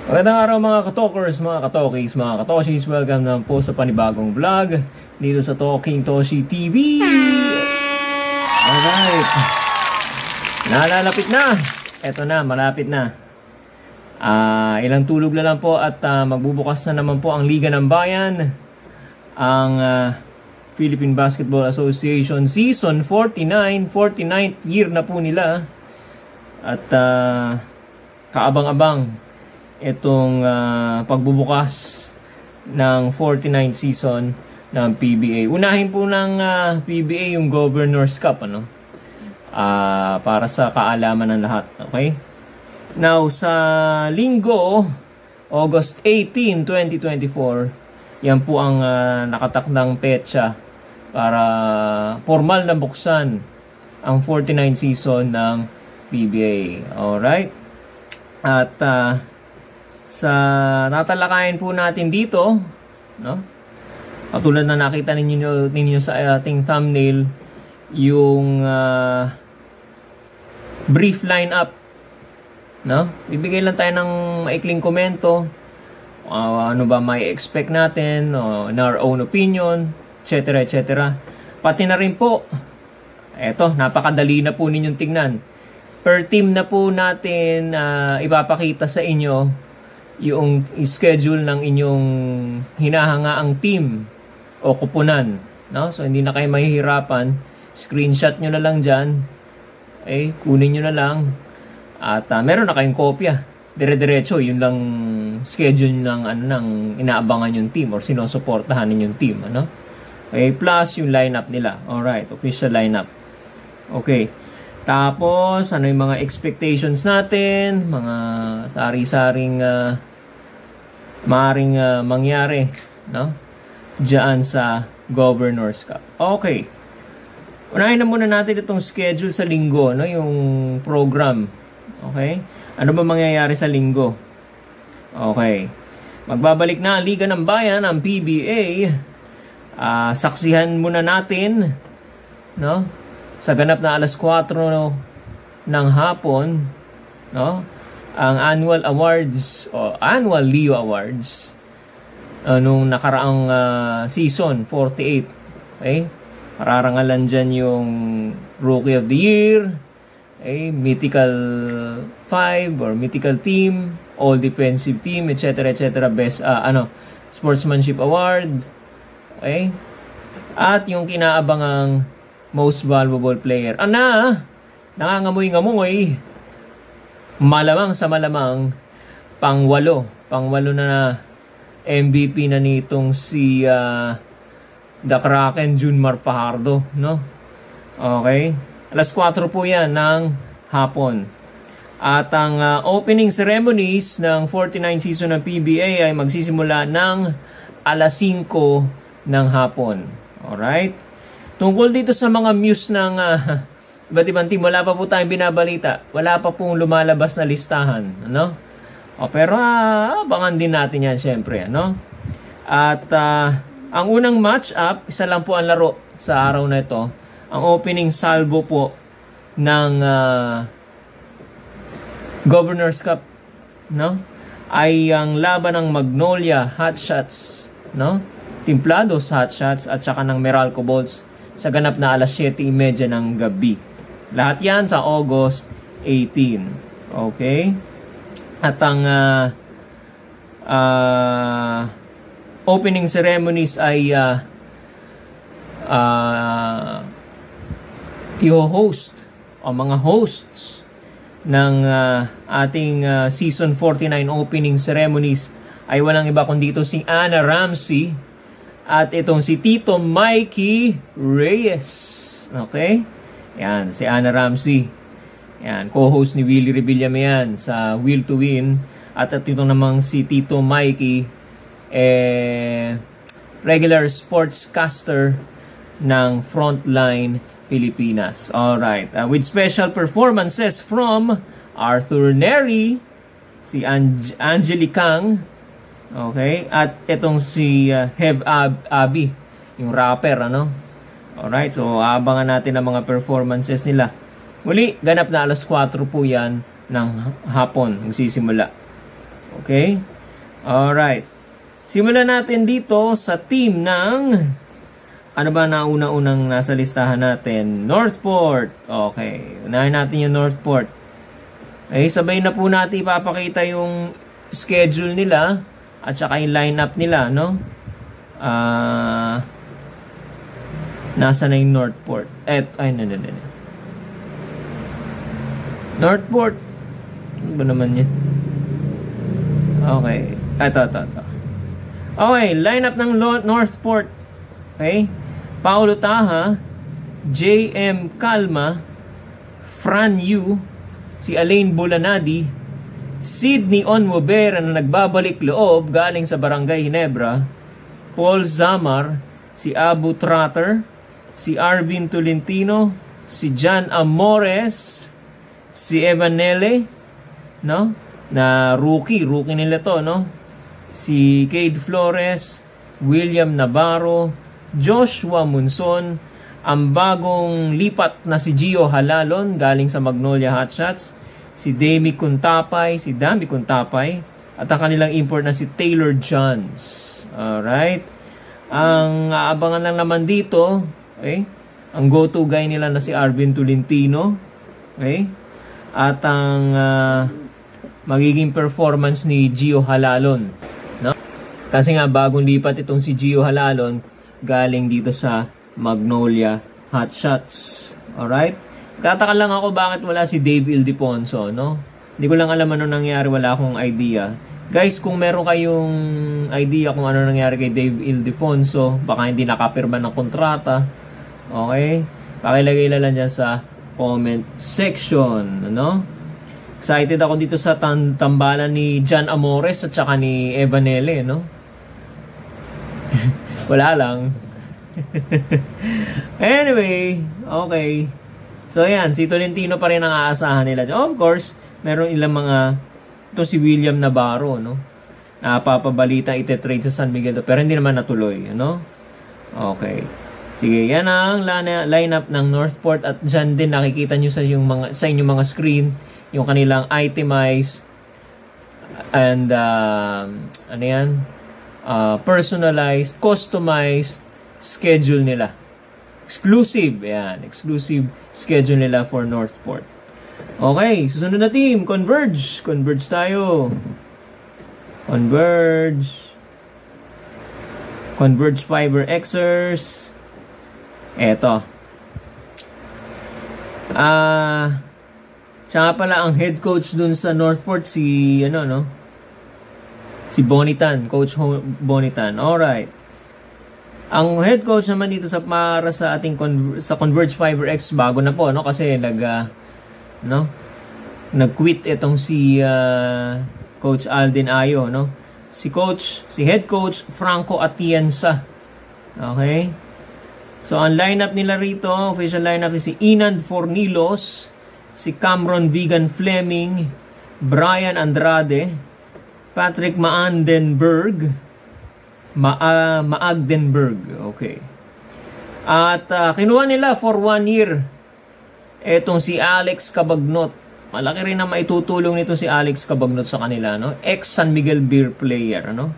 Magandang araw mga katokers, mga katokis, mga katoshis. Welcome naman po sa panibagong vlog dito sa Talking Toshi TV. Yes! Alright. Nalalapit na. Eto na, malapit na. Ilang tulog na lang po at magbubukas na naman po ang Liga ng Bayan. Ang Philippine Basketball Association Season 49, 49th year na po nila. At kaabang-abang itong pagbubukas ng 49th season ng PBA. Unahin po ng PBA yung Governor's Cup, ano? Para sa kaalaman ng lahat. Okay? Now, sa linggo, August 18, 2024, yan po ang nakatakdang petsa para formal na buksan ang 49th season ng PBA. Alright? At sa tatalakayin po natin dito, no? Katulad na nakita ninyo sa ating thumbnail, yung brief lineup, no? Bibigay lang tayo ng maikling komento, ano ba may expect natin, in our own opinion, etc. etc. Pati na rin po, eto, napakadali na po ninyong tingnan. Per team na po natin ipapakita sa inyo yung schedule ng inyong hinahangaang team o kupunan, no? So hindi na kayo mahihirapan, screenshot nyo na lang dyan, kunin nyo na lang at meron na kayong kopya, dire-diretso yun lang schedule ng ng inaabangan yung team or sinusuportahan ninyong team, ano? Plus yung lineup nila. Alright, official lineup. Okay. Tapos, ano yung mga expectations natin, mga sari-saring maaaring mangyari, no? Diyan sa Governor's Cup. Okay. Unahin na muna natin itong schedule sa linggo, no? Yung program. Okay? Ano ba mangyayari sa linggo? Okay. Magbabalik na ang Liga ng Bayan, ang PBA. Saksihan muna natin, no? Sa ganap na alas 4 ng hapon, no, ang annual awards o annual Leo Awards nung nakaraang season 48. Okay? Pararangalan dyan yung Rookie of the Year, Mythical 5 or Mythical Team, All Defensive Team, etc. etc. Best Sportsmanship Award. Okay? At yung kinaabangang Most Valuable Player. Nangangamoy-ngamoy. Malamang sa malamang pang-8 na MVP na nitong si The Kraken Junmar Fajardo, no? Okay? Alas 4 po yan ng hapon. At ang opening ceremonies ng 49 season ng PBA ay magsisimula ng alas 5 ng hapon. Alright? Tungkol dito sa mga muse ng iba't ibang team, wala pa po tayong binabalita. Wala pa pong lumalabas na listahan, ano? Pero abangan din natin yan syempre, ano? At ang unang match-up, isa lang po ang laro sa araw na ito. Ang opening salvo po ng Governor's Cup, no? Ay ang laban ng Magnolia Hotshots, no? Templados Hotshots at saka ng Meralco Bolts sa ganap na alas 7:30 ng gabi. Lahat yan sa August 18. Okay? At ang opening ceremonies ay i-host o mga hosts ng ating Season 49 opening ceremonies ay walang iba kundi ito si Anna Ramsey at itong si Tito Mikey Reyes. Okay? Yan, si Anna Ramsey. Yan, co-host ni Willie Revillame yan sa Will to Win. At ito namang si Tito Mikey, regular sportscaster ng Frontline Pilipinas. Alright. With special performances from Arthur Neri, si Angeli Kang, okay, at itong si Hev Abi, yung rapper, ano? Alright, so abangan natin ang mga performances nila. Muli, ganap na alas 4 po yan ng hapon magsisimula. Okay? Alright. Simulan natin dito sa team ng, ano ba na una-unang nasa listahan natin? Northport. Okay. Unahin natin yung Northport. Okay, sabay na po natin ipapakita yung schedule nila at saka yung lineup nila, no? Nasa na yung Northport? Northport. Ano ba naman yan? Okay. Ito. Okay, lineup ng Northport. Okay? Paulo Taha, J.M. Calma, Fran Yu, si Alain Bulanadi, Sidney Onwabera na nagbabalik loob galing sa Barangay Ginebra, Paul Zamar, si Abu Trotter, si Arvin Tolentino, si John Amores, si Evan Nele, no? Na rookie nila to, no? Si Cade Flores, William Navarro, Joshua Munson, ang bagong lipat na si Gio Halalon galing sa Magnolia Hotshots, si Dami Kuntapay, at ang kanilang import na si Taylor Johns. Alright. Ang aabangan lang naman dito, okay, ang go-to guy nila na si Arvin Tolentino, okay, at ang magiging performance ni Gio Halalon, no? Kasi nga bagong lipat itong si Gio Halalon galing dito sa Magnolia Hotshots. Alright? Tataka lang ako bakit wala si Dave Ildefonso, no? Hindi ko lang alam ano nangyari, wala akong idea. Guys, kung meron kayong idea kung ano nangyari kay Dave Ildefonso, baka hindi nakapirma ng kontrata, okay? Pakilagay na lang dyan sa comment section, no? Excited ako dito sa tambalan ni John Amores at saka ni Evanele, no? Wala lang. Anyway, okay. So, ayan, si Tolentino pa rin ang aasahan nila. Of course, meron ilang mga, ito si William Navarro, no? Napapabalita ite-trade sa San Miguel, pero hindi naman natuloy, no? Okay. Sige, yan ang lineup ng Northport at dyan din nakikita nyo sa inyong mga screen yung kanilang itemized and personalized, customized schedule nila. Exclusive, yan, exclusive schedule nila for Northport. Okay, susunod na team, Converge. Converge tayo. Converge Fiber Xers. Eto. Siya nga pala ang head coach dun sa Northport, si Bonitan, Coach Bonitan. Alright. Ang head coach naman dito para sa ating sa Converge Fiber X, bago na po, no? Kasi nag-quit itong si Coach Alden Ayo, no? Si head coach Franco Atienza. Okay? So ang lineup nila rito, official lineup ni si Inan Fornilos, si Cameron Vegan Fleming, Brian Andrade, Patrick Maagdenberg. Okay. At kinuha nila for 1 year etong si Alex Cabagnot. Malaki rin na maitutulong nito si Alex Cabagnot sa kanila, no? Ex San Miguel Beer player, no?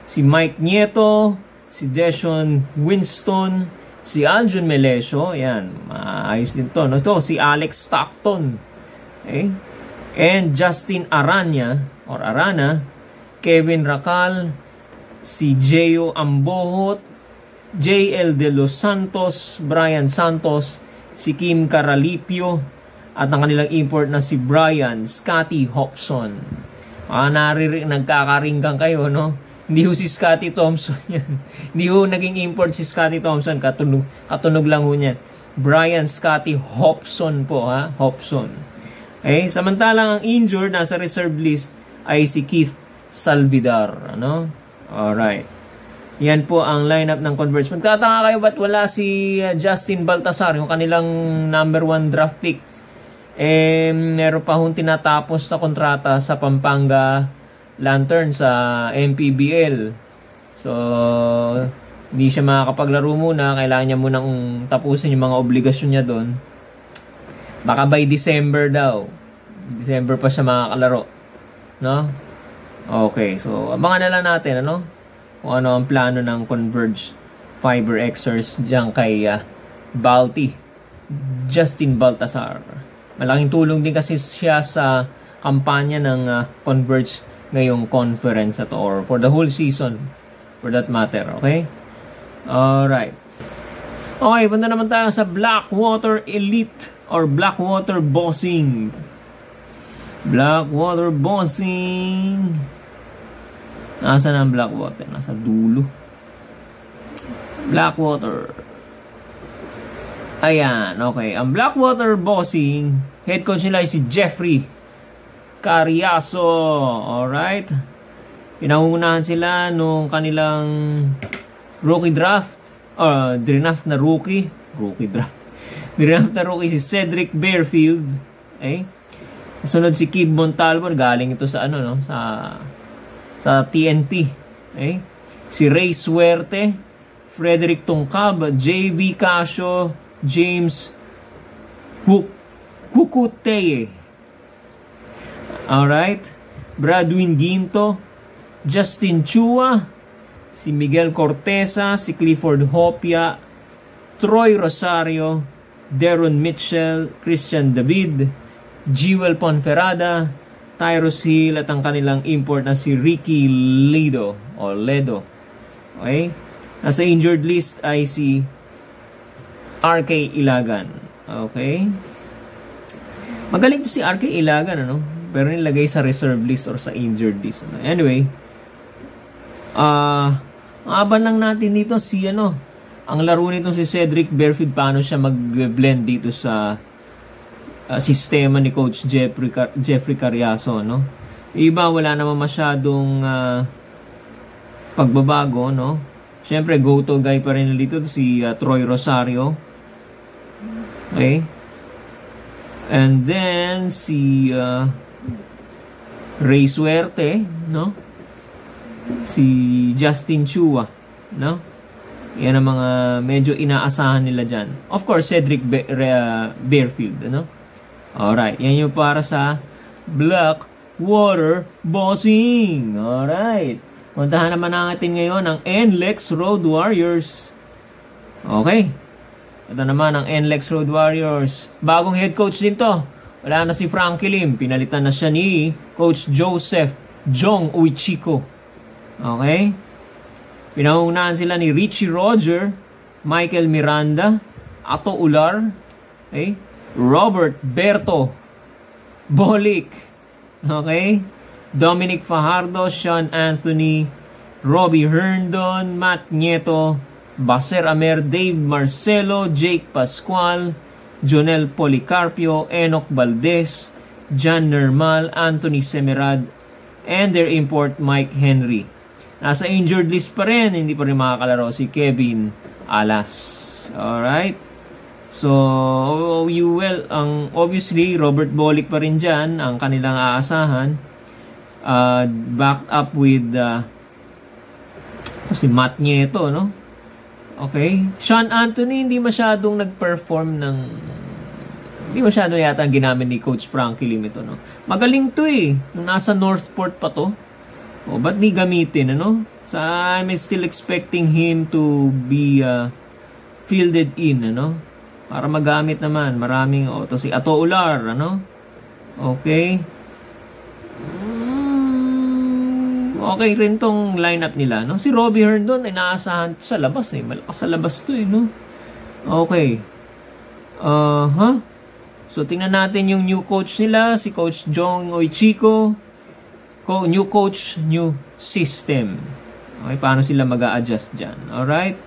Si Mike Nieto, si Deshaun Winston, si Aljun Melesio, yan, maayos din to, no? Ito, si Alex Stockton, okay? And Justin Arana, Kevin Racal, si Jeyo Ambohot, JL De Los Santos, Brian Santos, si Kim Caralipio, at ang kanilang import na si Brian Scotty Hobson. Nagkakaringgang kayo, no? Hindi ho si Scotty Thompson yan. Hindi ho naging import si Scotty Thompson. Katunog lang ho niya. Brian Scotty Hobson po, ha? Hobson. Okay? Samantalang ang injured nasa reserve list ay si Keith Salvidar, ano? Alright. Yan po ang lineup ng Converge. Magtataka kayo ba't wala si Justin Baltasar, yung kanilang number 1 draft pick. Meron pa hong tinatapos na kontrata sa Pampanga Lantern sa MPBL. So, hindi siya makakapaglaro muna. Kailangan niya munang tapusin yung mga obligasyon niya doon. Baka by December daw. December pa siya makakalaro. No? Okay, so abangan na lang natin kung ano ang plano ng Converge Fiber Xers diyan kay Balti, Justin Baltasar. Malaking tulong din kasi siya sa kampanya ng Converge ngayong conference na to, or for the whole season for that matter. Okay? Alright. Okay, punta naman tayo sa Blackwater Elite or Blackwater Bossing. Blackwater Bossing. Nasaan ang Blackwater? Nasa dulo. Blackwater. Ayan, okay. Ang Blackwater Bossing, head coach nila ay si Jeffrey Cariaso. Alright. Pinangungunahan sila nung kanilang rookie draft. Draft na rookie. Rookie draft. Draft na rookie si Cedric Bearfield. Okay. Sunod si Kid Montalvo. Galing ito sa sa TNT. Okay. Si Ray Suerte, Frederick Tongcab, JV Casio, James Kukuteye. Alright. Bradwin Ginto, Justin Chua, si Miguel Cortesa, si Clifford Hopia, Troy Rosario, Deron Mitchell, Christian David, Jewel Ponferrada, Tyrus Hill, at ang kanilang import na si Ricky Ledo o Ledo. Okay? Nasa injured list ay si RK Ilagan. Okay? Magaling to si RK Ilagan, pero nilagay sa reserve list or sa injured list. Anyway, aban lang natin dito si ang laro nito si Cedric Bearfield, paano siya mag-blend dito sa sistema ni Coach Jeffrey Cariaso, Iba, wala naman masyadong pagbabago, Siyempre, go-to guy pa rin dito si Troy Rosario. Okay? And then si Ray Suerte, si Justin Chua, Yan ang mga medyo inaasahan nila dyan. Of course, Cedric Bearfield, Alright, yan yung para sa Blackwater Bossing. Alright. Puntahan naman natin ngayon ang NLEX Road Warriors. Okay. Ito naman ang NLEX Road Warriors. Bagong head coach din to. Wala na si Frankie Lim. Pinalitan na siya ni Coach Joseph Jong Uichiko. Okay. Pinangunahan sila ni Richie Roger, Michael Miranda, Ato Ular, okay, Robert Berto Bolik, okay, Dominic Fajardo, Sean Anthony, Robbie Herndon, Matt Nieto, Baser Amer, Dave Marcelo, Jake Pascual, Jonel Policarpio, Enoch Valdez, John Nermal, Anthony Semerad, and their import Mike Henry. Nasa injured list pa rin, hindi pa rin makakalaro si Kevin Alas. Alright. So, obviously, Robert Bolick pa rin dyan, ang kanilang aasahan. Backed up with si Matt Nieto, Okay. Sean Anthony, hindi masyadong nag-perform hindi masyadong yata ang ginamit ni Coach Frankie Lim ito, Magaling to nung nasa Northport pa to. O, ba't di gamitin, So, I'm still expecting him to be fielded in, Para magamit naman. Maraming, to si Ato Ular, Okay. Okay rin tong lineup nila, Si Robbie Herndon ay naasahan sa labas, Malakas sa labas to, Okay. So, tingnan natin yung new coach nila, si Coach Jong Uichiko. New coach, new system. Okay, paano sila mag-a-adjust dyan? Alright?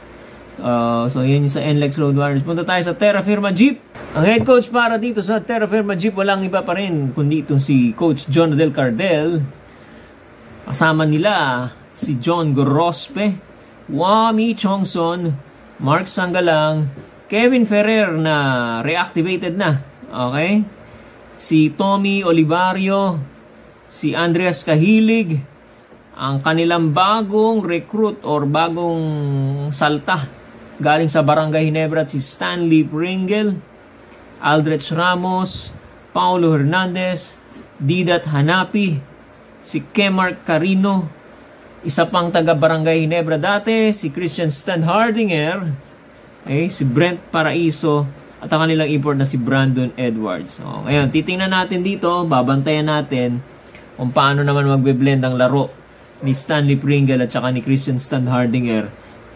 So, yan yung sa NLEX Road Warriors. Punta tayo sa Terra Firma Jeep. Ang head coach para dito sa Terra Firma Jeep, walang iba pa rin, kundi itong si Coach John Del Cardel. Kasama nila si John Gorospe, Wami Chongson, Mark Sangalang, Kevin Ferrer na reactivated na. Okay? Si Tommy Olivario, si Andreas Kahilig, ang kanilang bagong recruit or bagong salta galing sa Barangay Ginebra, si Stanley Pringle, Aldrich Ramos, Paulo Hernandez, Didat Hanapi, si Kemark Carino, isa pang taga Barangay Ginebra dati, si Christian Stan Hardinger, okay, si Brent Paraiso, at ang kanilang import na si Brandon Edwards. So, ngayon, titingnan natin dito, babantayan natin kung paano naman magbe-blend ang laro ni Stanley Pringle at saka ni Christian Stan Hardinger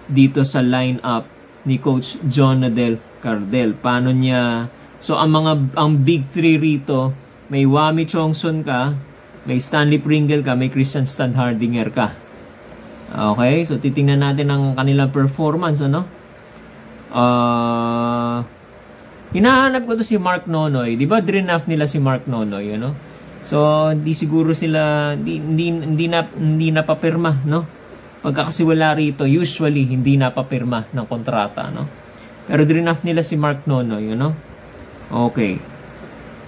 dito sa lineup ni Coach John Nadel Cardel. Paano niya... So, ang big three rito, may Wami Chongson ka, may Stanley Pringle ka, may Christian Stan Hardinger ka. Okay? So, titingnan natin ang kanilang performance, ano? Hinahanap ko to si Mark Nonoy. Di ba draft nila si Mark Nonoy, ano? So, hindi siguro sila, hindi napapirma, no? Pagka kasi wala rito, usually, hindi napapirma ng kontrata, no? Pero draft nila si Mark Nonoy, ano? Okay.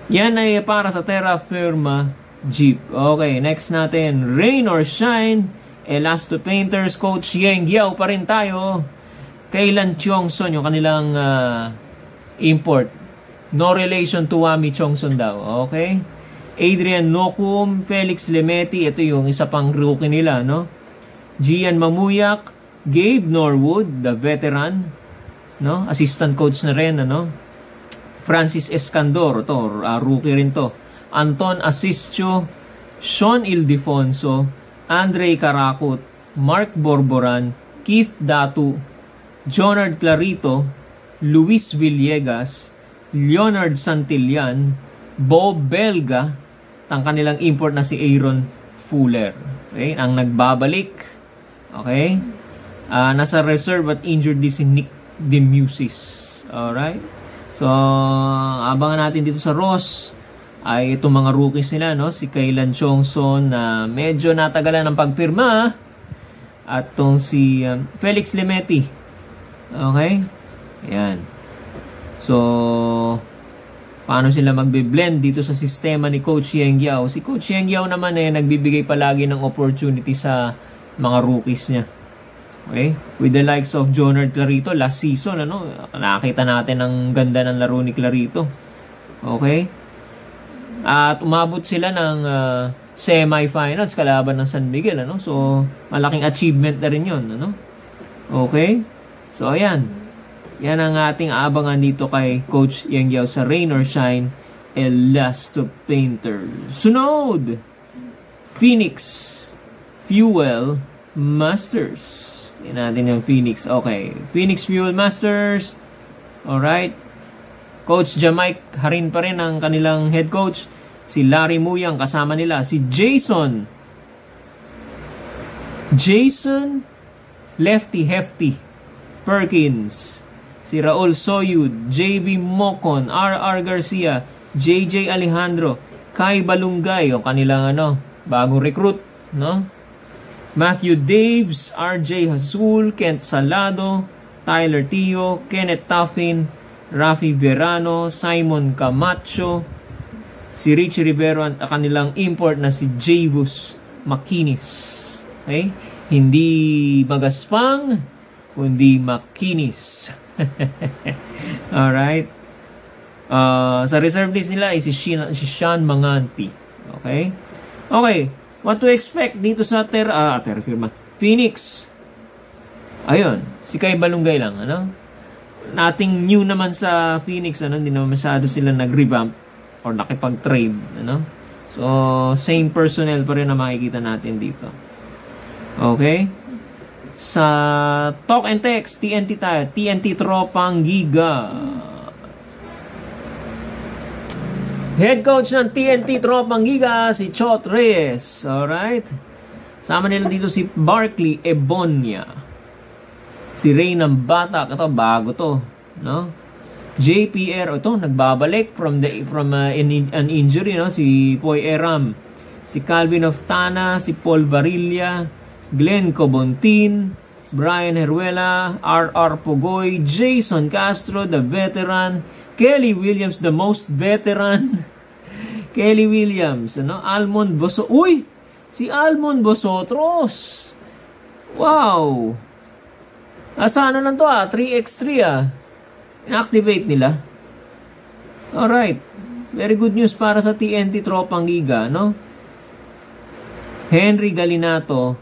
Yan ay para sa Terra Firma Jeep. Okay, next natin, Rain or Shine, Elasto Painters, Coach Yeng Giao pa rin tayo. Kailan Chongson, yung kanilang import. No relation to Wami Chongson daw. Okay? Adrian Nocum, Felix Lemeti, ito yung isa pang rookie nila, no? Gian Mamuyak, Gabe Norwood, the veteran, no? Assistant coach na rin, ano? Francis Escandor, to, rookie rin to. Anton Asistio, Sean Ildefonso, Andre Carakut, Mark Borboran, Keith Datu, Jonard Clarito, Luis Villegas, Leonard Santillan, Bob Belga, ang kanilang import na si Aaron Fuller. Okay? Ang nagbabalik. Okay? Nasa reserve at injured din si Nick Demusis. Alright? So, abangan natin dito sa Ross ay itong mga rookies nila, no? Si Kailan Chongson na medyo natagalan ng pagpirma. At itong si Felix Lemeti. Okay? Ayan. So, paano sila magbe-blend dito sa sistema ni Coach Yeng Giao? Si Coach Yeng Giao naman nagbibigay palagi ng opportunity sa mga rookies niya. Okay? With the likes of Jonard Clarito last season, ano? Nakita natin ang ganda ng laro ni Clarito. Okay? At umabot sila ng semi-finals kalaban ng San Miguel, ano? So, malaking achievement na rin 'yon, ano? Okay? So, ayan. Yan ang ating abangan dito kay Coach Yeng Giao sa Rain or Shine, Elasto Painter. Sunod, Phoenix Fuel Masters. Yan natin yung Phoenix. Okay, Phoenix Fuel Masters. Alright. Coach Jamaic Harin pa rin ang kanilang head coach. Si Larry Muyang, kasama nila si Jason Lefty Hefty Perkins, si Raul Soyud, JV Mocon, RR Garcia, JJ Alejandro, Kai Balungay, yung kanilang bagong recruit, no? Matthew Daves, RJ Hasul, Kent Salado, Tyler Tio, Kenneth Taffin, Rafi Verano, Simon Camacho, si Richie Rivero at kanilang import na si Javus Makinis. Okay? Hindi magaspang, kundi makinis. Alright. Sa reserve list nila ay si Sean Manganti. Okay? Okay. What to expect dito sa Terra Firma Phoenix? Ayun. Si Kai Balungay lang. Ano? Nothing new naman sa Phoenix. Ano? Hindi naman masyado sila nag-revamp or nakipag-trade. Ano? So, same personnel pa rin na makikita natin dito. Okay? Sa Talk and Text, TNT tayo. TNT Tropang Giga. Head coach ng TNT Tropang Giga, si Chot Reyes. Alright? Sama nila dito si Barkley Ebonia. Si Reynam Batak. Ito, bago to. No? JPR. Ito, nagbabalik from an injury. No? Si Poy Eram. Si Calvin Oftana. Si Paul Varilla. Glenn Cobontin. Brian Heruela. R.R. Pogoy. Jason Castro, the veteran. Kelly Williams, the most veteran. Kelly Williams, Almond Boso. Uy! Si Almond Bosotros. Wow! Asana lang to 3x3 In-activate nila. Alright. Very good news para sa TNT Tropang Giga, no? Henry Galinato,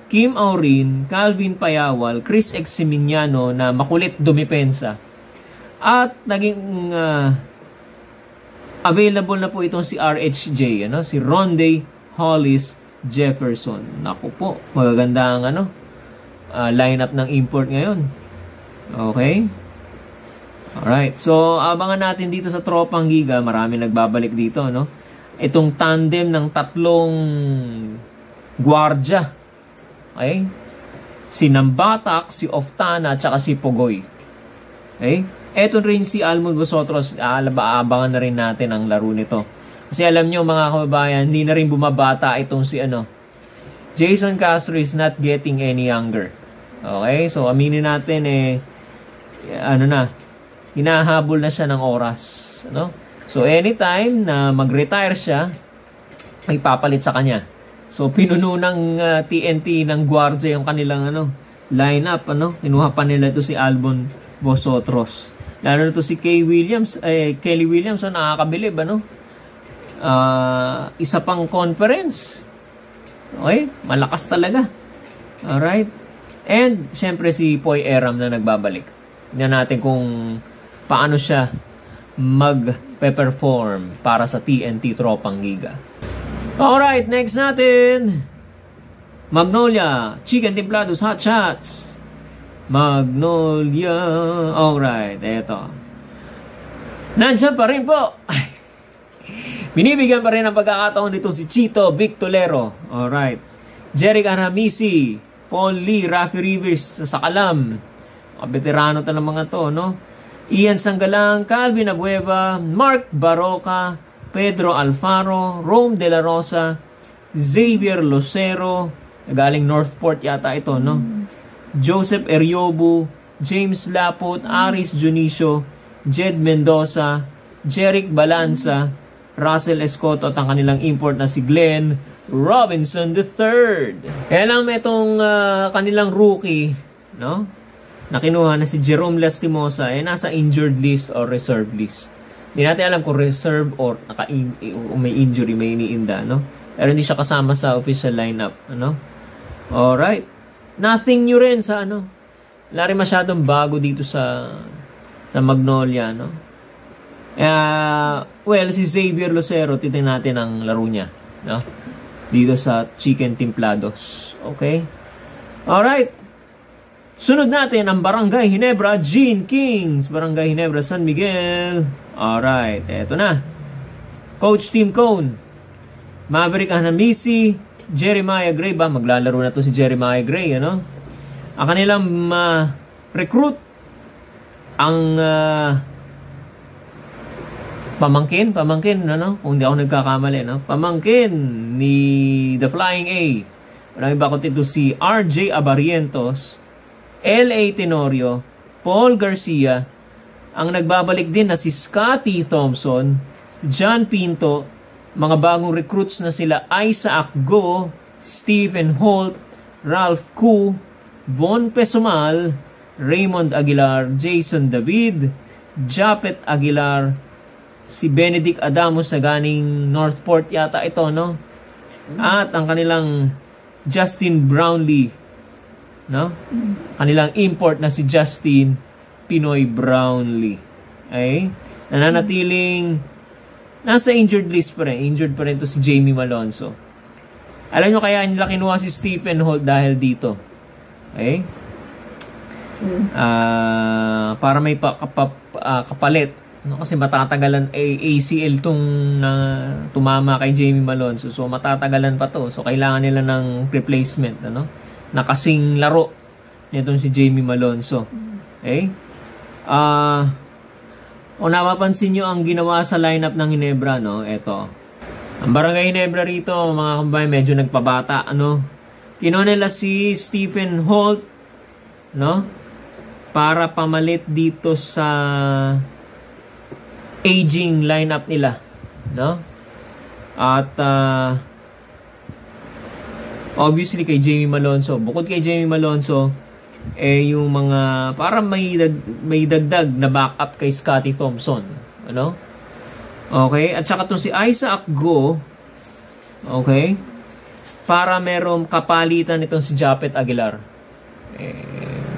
Kim Aurin, Calvin Payawal, Chris Eximiniano na makulit dumipensa. At naging available na po itong si RHJ, si Ronde Hollis Jefferson. Naku po, magaganda ang lineup ng import ngayon. Okay? Alright, so abangan natin dito sa Tropang Giga, marami nagbabalik dito, itong tandem ng tatlong gwardya. Okay? Si Nambatak, si Oftana, at si Pogoy. Okay? Eto rin si Almond Vosotros, abangan na rin natin ang laro nito. Kasi alam nyo mga kababayan, hindi na rin bumabata itong si Jason Castro is not getting any younger. Okay? So aminin natin hinahabol na siya ng oras. So anytime na mag-retire siya, may papalit sa kanya. So pinuno ng TNT ng Guardia yung kanilang lineup, kinuha pa nila ito si Albon Vosotros. Lalo na ito si Kelly Williams, nakakabilib, isa pang conference. Okay, malakas talaga. Alright. And syempre si Poy Eram na nagbabalik. Tingnan natin kung paano siya mag-perform para sa TNT Tropang Giga. Alright, next natin, Magnolia, Chicken Templados Hot Shots. Magnolia. Alright, eto. Nandiyan pa rin po. Binibigyan pa rin ang pagkakataon dito si Chito Victolero. Alright. Jeric Aramisi, Paul Lee, Rafi Rivers sa Sakalam. Veterano ta ng mga to, Ian Sanggalang, Calvin Abueva, Mark Baroca, Pedro Alfaro, Rome De La Rosa, Xavier Lucero, galing Northport yata ito, Joseph Eriobu, James Laput, Aris Junicio, Jed Mendoza, Jeric Balanza, Russell Escoto at ang kanilang import na si Glenn Robinson III. Kaya lang itong kanilang rookie, na kinuha na si Jerome Lastimosa, nasa injured list or reserve list. Hindi natin alam kung reserve or may injury, may iniinda, Pero hindi siya kasama sa official lineup, Alright. Nothing new rin sa, wala rin masyadong bago dito sa Magnolia, well, si Xavier Lucero, titignan natin ang laro niya, dito sa Chicken Templados. Okay? Alright. Sunod natin ang Barangay Ginebra Gene Kings. Barangay Ginebra San Miguel. Alright, eto na. Coach Tim Cone, Maverick Anamisi, Jeremiah Gray. Maglalaro na to si Jeremiah Gray, Ang kanilang recruit, ang pamangkin, kung hindi ako nagkakamali, pamangkin ni The Flying A. Walang iba kundi ito si RJ Abarientos, L.A. Tenorio, Paul Garcia, ang nagbabalik din na si Scotty Thompson, John Pinto, mga bagong recruits na sila Isaac Go, Stephen Holt, Ralph Koo, Von Pesumal, Raymond Aguilar, Jason David, Japet Aguilar, si Benedict Adamos na ganing Northport yata ito, At ang kanilang Justin Brownlee, kanilang import na si Justin Pinoy Brownlee. Okay? Nananatiling nasa injured list pa rin. Injured pa rin to si Jamie Malonzo. Alam nyo kaya nila kinuha si Stephen Holt dahil dito. Okay? Para may kapalit. Kasi matatagalan ACL tong tumama kay Jamie Malonzo. So matatagalan pa to. So kailangan nila ng replacement. Nakasing laro nitong si Jamie Malonzo. Okay? Kung napapansin nyo ang ginawa sa lineup ng Ginebra, ito. Ang Barangay Ginebra rito, mga kabayan, medyo nagpabata, Kinuha nila si Stephen Holt, para pamalit dito sa aging lineup nila, At obviously kay Jamie Malonzo, bukod kay Jamie Malonzo, yung mga para may dagdag na backup kay Scotty Thompson, Okay? At saka itong si Isaac Go, okay? para merong kapalitan itong si Japet Aguilar.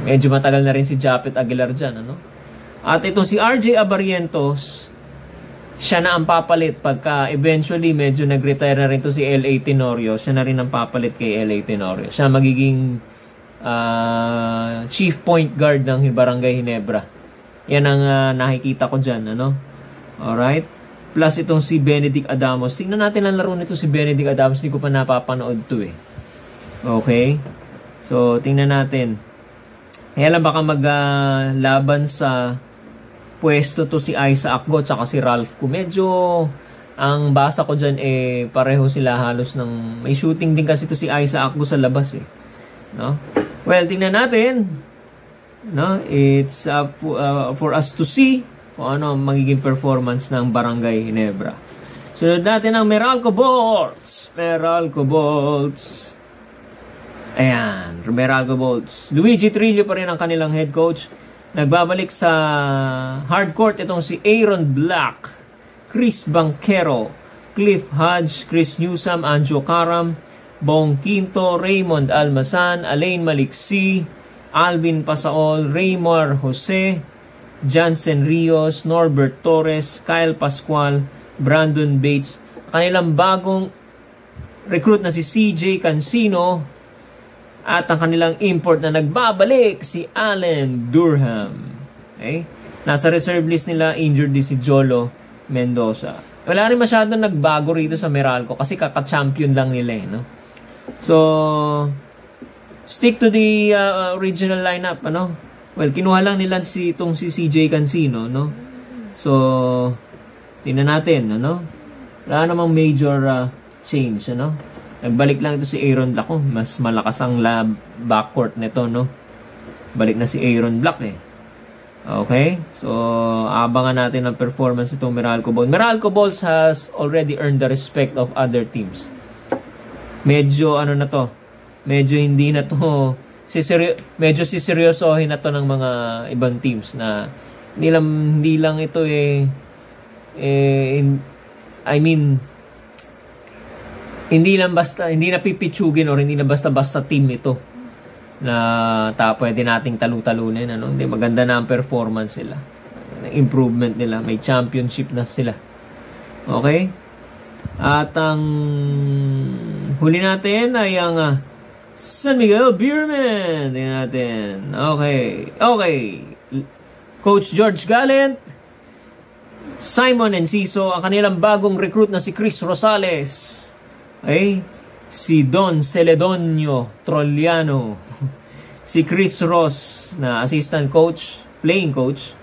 Medyo matagal na rin si Japet Aguilar dyan, ano? At itong si RJ Abarientos, siya na ang papalit pagka eventually medyo nag-retire na rin to si LA Tenorio. Siya na rin ang papalit kay LA Tenorio. Siya magiging chief point guard ng Barangay Ginebra. Yan ang nakikita ko dyan, ano? Alright? Plus itong si Benedict Adamos. Tingnan natin ang laro nito si Benedict Adamos. Hindi ko pa napapanood to eh. Okay? So, tingnan natin. Kaya lang baka maglaban sa pwesto to si Isaac Go tsaka si Ralph ko. Medyo ang basa ko dyan eh pareho sila halos ng may shooting din kasi to si Isaac Go sa labas eh. No? Well, tingnan natin. No? It's for us to see kung ano magiging performance ng Barangay Ginebra. Sunod natin ang Meralco Bolts. Meralco Bolts. Ayan, Meralco Bolts. Luigi Trillo pa rin ang kanilang head coach. Nagbabalik sa hardcourt itong si Aaron Black, Chris Banquero, Cliff Hodge, Chris Newsome, Anjo Karam, Bong Quinto, Raymond Almasan, Alain Maliksi, Alvin Pasaol, Raymar Jose, Jansen Rios, Norbert Torres, Kyle Pascual, Brandon Bates. Kanilang bagong recruit na si CJ Cancino at ang kanilang import na nagbabalik si Allen Durham. Okay? Nasa reserve list nila, injured din si Jolo Mendoza. Wala rin masyadong nagbago rito sa Meralco kasi kaka-champion lang nila eh, no? So, stick to the original lineup, ano? Well, kinuha lang nila itong si CJ Cancino, no? So, tingnan natin, ano? Wala namang major change, ano? Nagbalik lang ito si Aaron Black. Mas malakas ang backcourt nito, no? Balik na si Aaron Black, eh. Okay? So, abangan natin ang performance itong Meralco Bolts. Meralco Bolts has already earned the respect of other teams. Medyo, ano na to? Medyo hindi na to medyo siseryosohin na to ng mga ibang teams na hindi lang ito I mean hindi na pipitsugin or hindi na basta-basta team ito na pwede nating talu-talunin, ano? Hindi, maganda na ang performance nila, improvement nila, may championship na sila. Okay? At ang huli natin ay ang San Miguel Beermen. Tingnan natin. Okay. Coach George Gallant, Simon Enciso, ang kanilang bagong recruit na si Chris Rosales. Okay? Si Don Celedonio Trolliano. Si Chris Ross na assistant coach, playing coach.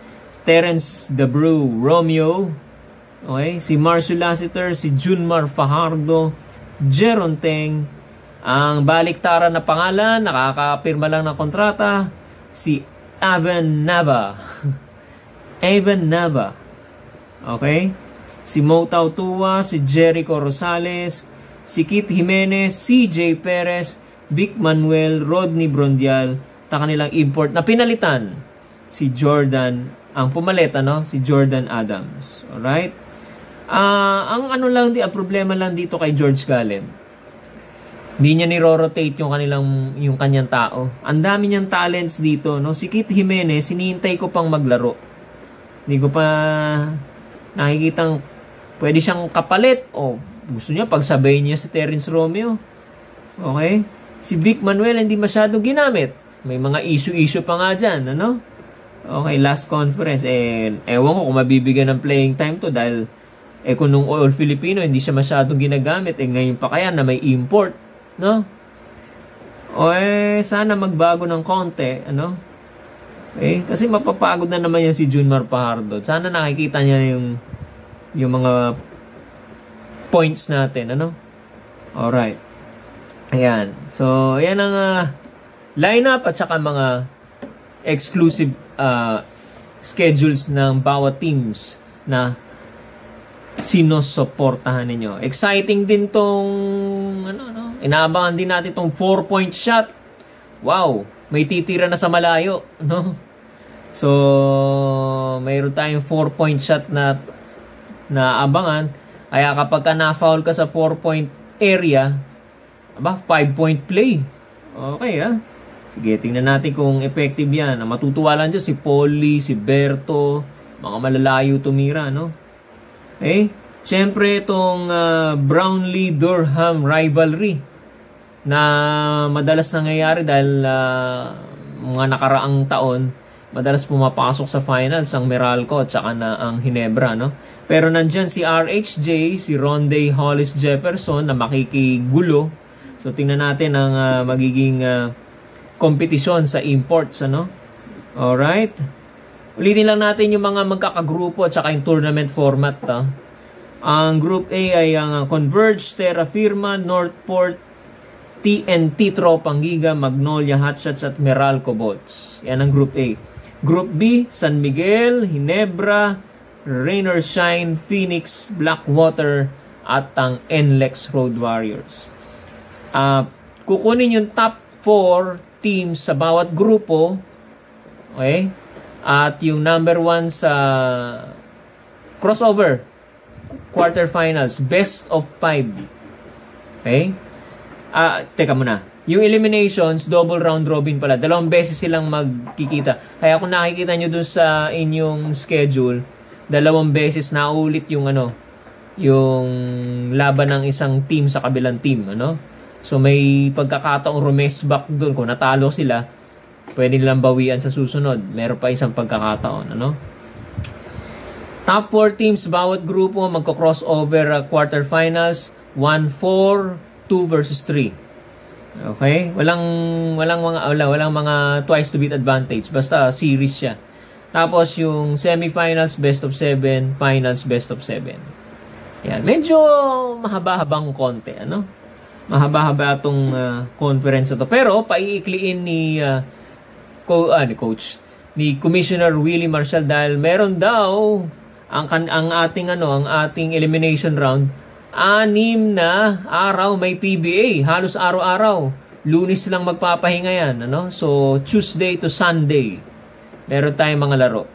Terence Debrew Romeo. Okay? Si Marcio Lassiter, si Junmar Fajardo, Jeron Teng. Ang baliktaran na pangalan, nakakapirma lang ng kontrata, si Evan Nava. Evan Nava. Okay? Si Motaw Tua, si Jericho Rosales, si Kit Jimenez, CJ Perez, Vic Manuel, Rodney Brondial, kanilang import na pinalitan si Jordan, ang pumalit, ano? Si Jordan Adams. Alright? Ang problema lang dito kay George Gallant, hindi niya ni-rotate yung kanyang tao. Ang dami niyang talents dito, no? Si Kit Jimenez, sinihintay ko pang maglaro. Hindi ko pa nakikitang pwede siyang kapalit o gusto niya pagsabayin niya si Terence Romeo. Okay? Si Vic Manuel hindi masyadong ginamit. May mga issue pa nga dyan, ano? Okay, last conference. Ewan ko kung mabibigyan ng playing time to dahil kung nung All Filipino hindi siya masyadong ginagamit. Ngayon pa kaya na may import, no? Sana magbago ng konti, ano? Kasi mapapagod na naman yan si Junmar Fajardo. Sana nakikita niya yung mga points natin, ano? Alright. Ayan. So, ayan ang lineup at saka mga exclusive schedules ng bawat teams na sinusuportahan ninyo. Exciting din tong inaabangan din natin tong 4-point shot. Wow, may titira na sa malayo, no? So, mayroon tayong 4-point shot na abangan. Kaya kapag na-foul ka sa 4-point area, Aba, 5-point play. Okay, Sige, tingnan natin kung effective yan. Matutuwa lang dyan si Polly, si Berto, mga malalayo tumira, no? Okay? Siyempre, itong Brownlee-Durham rivalry na madalas nangyayari dahil mga nakaraang taon, madalas pumapasok sa finals ang Meralco at saka na ang Ginebra, no? Pero nandyan si RHJ, si Ronde Hollis Jefferson na makikigulo. So, tingnan natin ang magiging kompetisyon sa imports, ano? Alright. Ulitin lang natin yung mga magkakagrupo at saka yung tournament format, Ang Group A ay ang Converge, Terra Firma, Northport, TNT Tropang Giga, Magnolia Hotshots at Meralco Boats. Yan ang Group A. Group B, San Miguel, Ginebra, Rain or Shine, Phoenix, Blackwater at ang NLEX Road Warriors. Kukunin yung top 4 teams sa bawat grupo, okay? At yung number 1 sa crossover quarterfinals, best of 5. Okay? Teka muna. Yung eliminations, double round robin pala. 2 beses silang magkikita. Kaya kung nakikita nyo dun sa inyong schedule, 2 beses na ulit yung yung laban ng isang team sa kabilang team, So may pagkakataong rumesback doon. Kung natalo sila, pwede nilang bawian sa susunod. Meron pa isang pagkakataon, Top 4 teams bawat grupo magko-crossover quarterfinals, 1-4, 2 versus 3. Okay? Walang mga twice to beat advantage. Basta series siya. Tapos yung semifinals best of 7, finals best of 7. Yan, medyo mahaba-habang konti, Mahaba-haba itong conference na to. Pero, paiikliin ni Commissioner Willie Marshall dahil meron daw ang ating elimination round, 6 na araw may PBA. Halos araw-araw. Lunes lang magpapahinga yan, So, Tuesday to Sunday, meron tayong mga laro.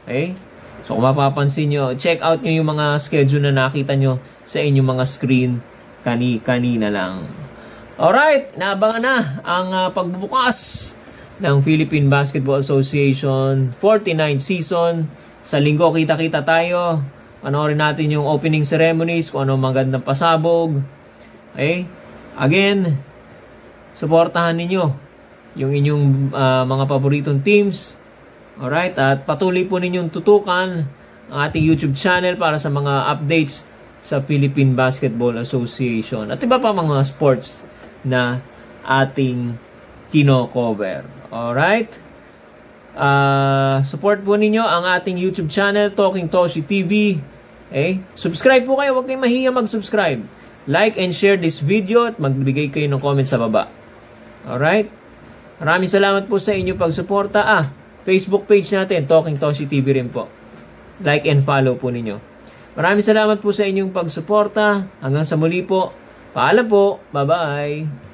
Okay? So, kung mapapansin nyo, check out nyo yung mga schedule na nakita nyo sa inyong mga screen kanina lang. Alright, naabangan na ang pagbubukas ng Philippine Basketball Association 49th season. Sa linggo, kita-kita tayo. Panoorin natin yung opening ceremonies, kung ano magandang pasabog. Okay? Again, suportahan ninyo yung inyong mga paboritong teams. Alright, at patuloy po ninyong tutukan ang ating YouTube channel para sa mga updates sa Philippine Basketball Association at iba pa mga sports na ating kino-cover. Alright? Support po ninyo ang ating YouTube channel, Talking Toshi TV. Okay? Subscribe po kayo, huwag kayong mahiya mag-subscribe. Like and share this video at magbigay kayo ng comment sa baba. Alright? Maraming salamat po sa inyong pagsuporta. Facebook page natin, Talking Toshi TV rin po. Like and follow po ninyo. Maraming salamat po sa inyong pagsuporta. Hanggang sa muli po. Paalam po. Bye-bye.